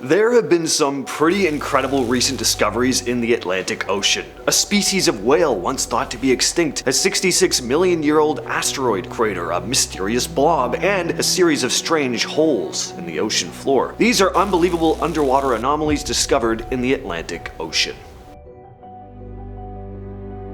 There have been some pretty incredible recent discoveries in the Atlantic Ocean. A species of whale once thought to be extinct, a 66-million-year-old asteroid crater, a mysterious blob, and a series of strange holes in the ocean floor. These are unbelievable underwater anomalies discovered in the Atlantic Ocean.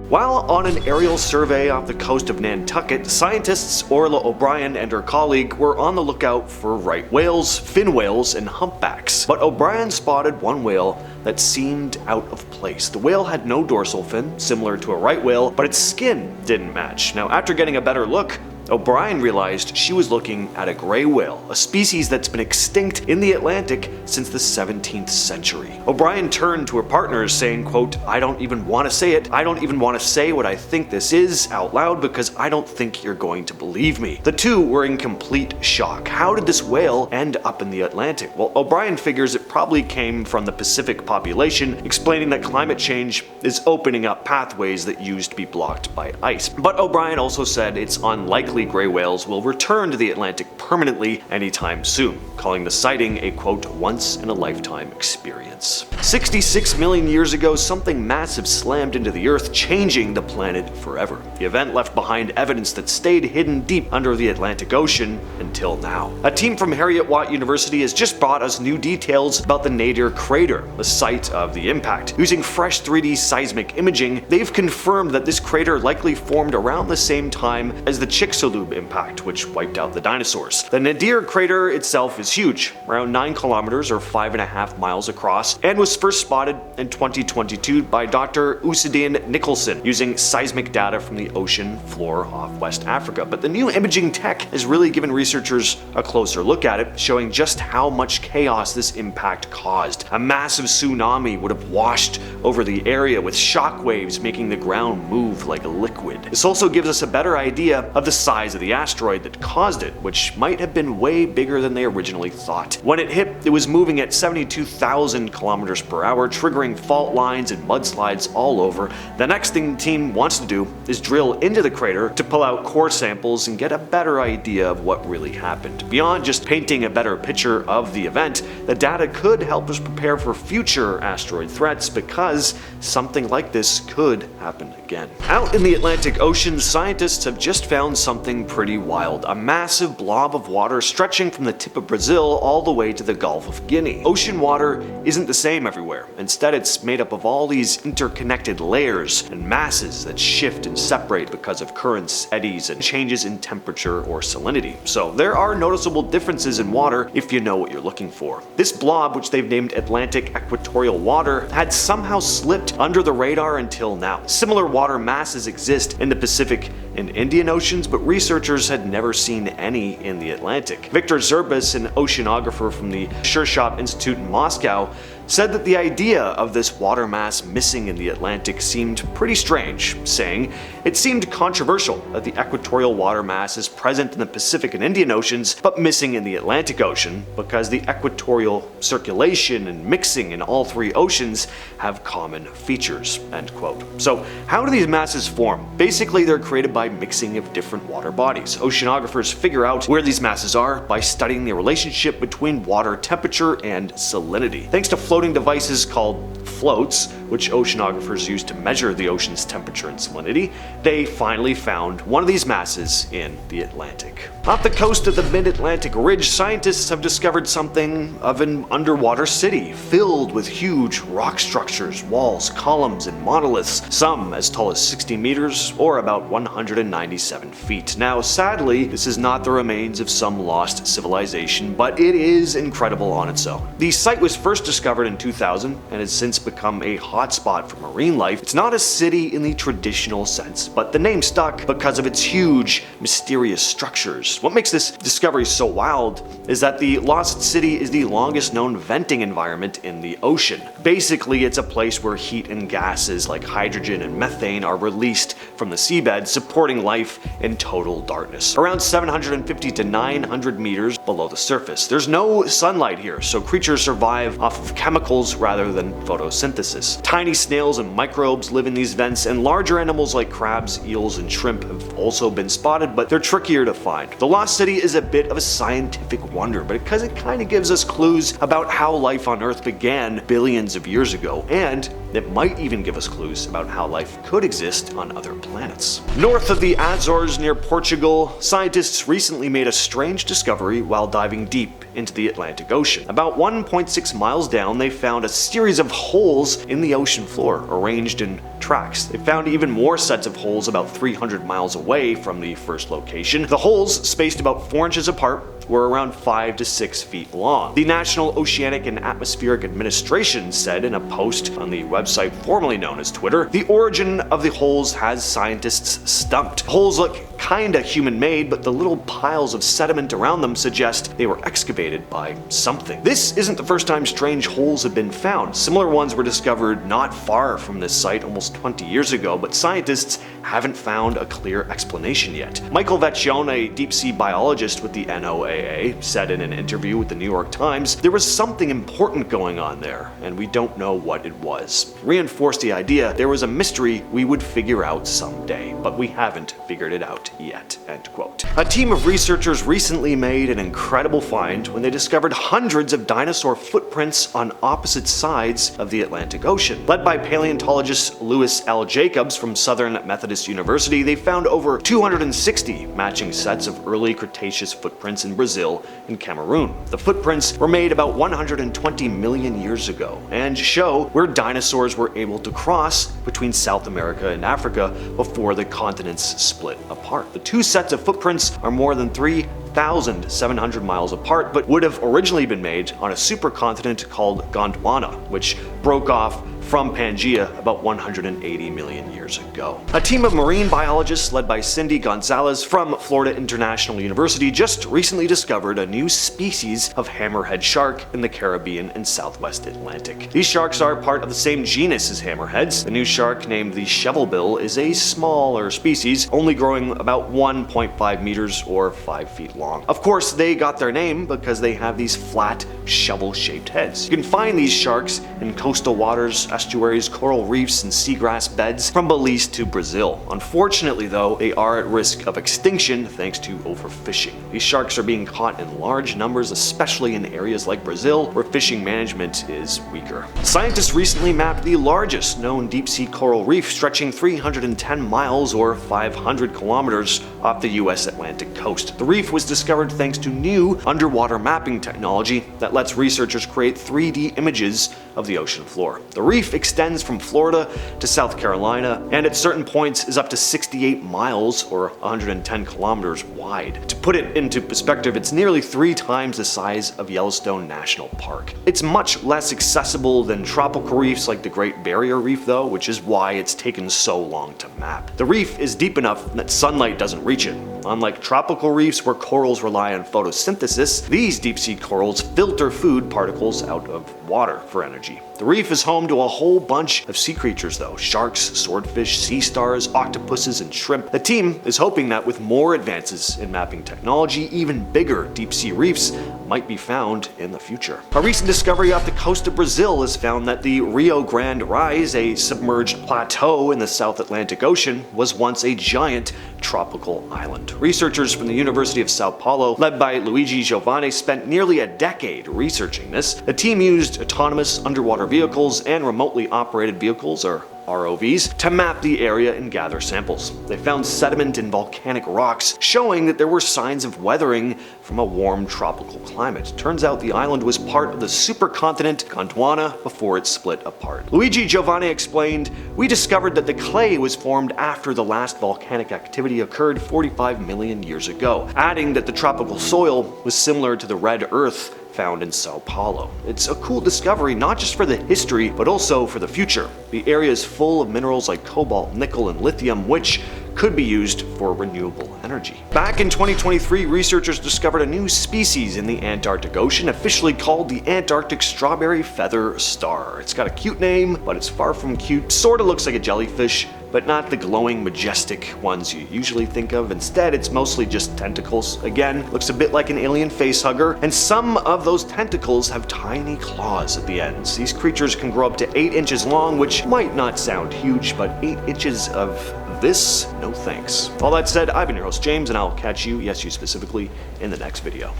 While on an aerial survey off the coast of Nantucket, scientists Orla O'Brien and her colleague were on the lookout for right whales, fin whales, and humpbacks. But O'Brien spotted one whale that seemed out of place. The whale had no dorsal fin, similar to a right whale, but its skin didn't match. Now, after getting a better look, O'Brien realized she was looking at a gray whale, a species that's been extinct in the Atlantic since the 17th century. O'Brien turned to her partners saying, quote, "I don't even want to say it. I don't even want to say what I think this is out loud because I don't think you're going to believe me." The two were in complete shock. How did this whale end up in the Atlantic? Well, O'Brien figures it probably came from the Pacific population, explaining that climate change is opening up pathways that used to be blocked by ice. But O'Brien also said it's unlikely gray whales will return to the Atlantic permanently anytime soon, calling the sighting a quote, once-in-a-lifetime experience. 66 million years ago, something massive slammed into the Earth, changing the planet forever. The event left behind evidence that stayed hidden deep under the Atlantic Ocean until now. A team from Heriot-Watt University has just brought us new details about the Nadir crater, the site of the impact. Using fresh 3D seismic imaging, they've confirmed that this crater likely formed around the same time as the Chicxulub impact, which wiped out the dinosaurs. The Nadir crater itself is huge, around 9 kilometers or 5.5 miles across, and was first spotted in 2022 by Dr. Usadin Nicholson using seismic data from the ocean floor off West Africa. But the new imaging tech has really given researchers a closer look at it, showing just how much chaos this impact caused. A massive tsunami would have washed over the area with shock waves making the ground move like a liquid. This also gives us a better idea of the size of the asteroid that caused it, which might have been way bigger than they originally thought. When it hit, it was moving at 72,000 kilometers per hour, triggering fault lines and mudslides all over. The next thing the team wants to do is drill into the crater to pull out core samples and get a better idea of what really happened. Beyond just painting a better picture of the event, the data could help us prepare for future asteroid threats because something like this could happen again. Out in the Atlantic Ocean, scientists have just found something pretty wild. A massive blob of water stretching from the tip of Brazil all the way to the Gulf of Guinea. Ocean water isn't the same everywhere. Instead, it's made up of all these interconnected layers and masses that shift and separate because of currents, eddies, and changes in temperature or salinity. So there are noticeable differences in water if you know what you're looking for. This blob, which they've named Atlantic Equatorial Water, had somehow slipped under the radar until now. Similar water masses exist in the Pacific and Indian Oceans, but researchers had never seen any in the Atlantic. Victor Zerbis, an oceanographer from the Shirshov Institute in Moscow, said that the idea of this water mass missing in the Atlantic seemed pretty strange, saying, "It seemed controversial that the equatorial water mass is present in the Pacific and Indian Oceans but missing in the Atlantic Ocean because the equatorial circulation and mixing in all three oceans have common features." End quote. So how do these masses form? Basically, they're created by mixing of different water bodies. Oceanographers figure out where these masses are by studying the relationship between water temperature and salinity. Thanks to floating devices called floats, which oceanographers use to measure the ocean's temperature and salinity, they finally found one of these masses in the Atlantic. Off the coast of the Mid-Atlantic Ridge, scientists have discovered something of an underwater city filled with huge rock structures, walls, columns, and monoliths, some as tall as 60 meters or about 197 feet. Now, sadly, this is not the remains of some lost civilization, but it is incredible on its own. The site was first discovered in 2000 and has since become a hotspot for marine life. It's not a city in the traditional sense, but the name stuck because of its huge, mysterious structures. What makes this discovery so wild is that the lost city is the longest known venting environment in the ocean. Basically, it's a place where heat and gases like hydrogen and methane are released from the seabed, supporting life in total darkness. Around 750 to 900 meters below the surface. There's no sunlight here, so creatures survive off of chemicals rather than photosynthesis. Tiny snails and microbes live in these vents, and larger animals like crabs, eels, and shrimp have also been spotted, but they're trickier to find. The Lost City is a bit of a scientific wonder, because it kind of gives us clues about how life on Earth began billions of years ago, and it might even give us clues about how life could exist on other planets. North of the Azores near Portugal, scientists recently made a strange discovery while diving deep into the Atlantic Ocean. About 1.6 miles down, they found a series of holes in the ocean floor, arranged in tracks. They found even more sets of holes about 300 miles away from the first location. The holes, spaced about 4 inches apart, were around 5 to 6 feet long. The National Oceanic and Atmospheric Administration said in a post on the website formerly known as Twitter, the origin of the holes has scientists stumped. The holes look kinda human-made, but the little piles of sediment around them suggest they were excavated by something. This isn't the first time strange holes have been found. Similar ones were discovered not far from this site almost 20 years ago, but scientists haven't found a clear explanation yet. Michael Vecchione, a deep-sea biologist with the NOAA, said in an interview with the New York Times, there was something important going on there, and we don't know what it was. Reinforced the idea there was a mystery we would figure out someday, but we haven't figured it out yet, end quote. A team of researchers recently made an incredible find when they discovered hundreds of dinosaur footprints on opposite sides of the Atlantic Ocean. Led by paleontologist Louis L. Jacobs from Southern Methodist University, they found over 260 matching sets of early Cretaceous footprints in Brazil and Cameroon. The footprints were made about 120 million years ago and show where dinosaurs were able to cross between South America and Africa before the continents split apart. The two sets of footprints are more than 3,700 miles apart, but would have originally been made on a supercontinent called Gondwana, which broke off from Pangaea about 180 million years ago. A team of marine biologists led by Cindy Gonzalez from Florida International University just recently discovered a new species of hammerhead shark in the Caribbean and Southwest Atlantic. These sharks are part of the same genus as hammerheads. The new shark, named the Shovelbill, is a smaller species, only growing about 1.5 meters or 5 feet long. Of course, they got their name because they have these flat, shovel-shaped heads. You can find these sharks in coastal waters, estuaries, coral reefs, and seagrass beds from Belize to Brazil. Unfortunately though, they are at risk of extinction thanks to overfishing. These sharks are being caught in large numbers, especially in areas like Brazil, where fishing management is weaker. Scientists recently mapped the largest known deep-sea coral reef, stretching 310 miles or 500 kilometers off the US Atlantic coast. The reef was discovered thanks to new underwater mapping technology that lets researchers create 3D images of the ocean floor. The reef extends from Florida to South Carolina, and at certain points is up to 68 miles or 110 kilometers wide. To put it into perspective, it's nearly 3 times the size of Yellowstone National Park. It's much less accessible than tropical reefs like the Great Barrier Reef though, which is why it's taken so long to map. The reef is deep enough that sunlight doesn't reach it. Unlike tropical reefs where corals rely on photosynthesis, these deep-sea corals filter food particles out of water for energy. The reef is home to a whole bunch of sea creatures though: sharks, swordfish, sea stars, octopuses, and shrimp. The team is hoping that with more advances in mapping technology, even bigger deep-sea reefs might be found in the future. A recent discovery off the coast of Brazil has found that the Rio Grande Rise, a submerged plateau in the South Atlantic Ocean, was once a giant tropical island. Researchers from the University of Sao Paulo, led by Luigi Giovanni, spent nearly a decade researching this. The team used autonomous underwater vehicles and remotely operated vehicles, or ROVs, to map the area and gather samples. They found sediment and volcanic rocks, showing that there were signs of weathering from a warm tropical climate. Turns out the island was part of the supercontinent Gondwana before it split apart. Luigi Giovanni explained, "We discovered that the clay was formed after the last volcanic activity occurred 45 million years ago," adding that the tropical soil was similar to the red earth found in Sao Paulo. It's a cool discovery not just for the history, but also for the future. The area is full of minerals like cobalt, nickel, and lithium, which could be used for renewable energy. Back in 2023, researchers discovered a new species in the Antarctic Ocean, officially called the Antarctic Strawberry Feather Star. It's got a cute name, but it's far from cute. Sorta looks like a jellyfish, but not the glowing, majestic ones you usually think of. Instead, it's mostly just tentacles. Again, looks a bit like an alien facehugger, and some of those tentacles have tiny claws at the ends. These creatures can grow up to 8 inches long, which might not sound huge, but 8 inches of this? No thanks. All that said, I've been your host, James, and I'll catch you, yes you specifically, in the next video.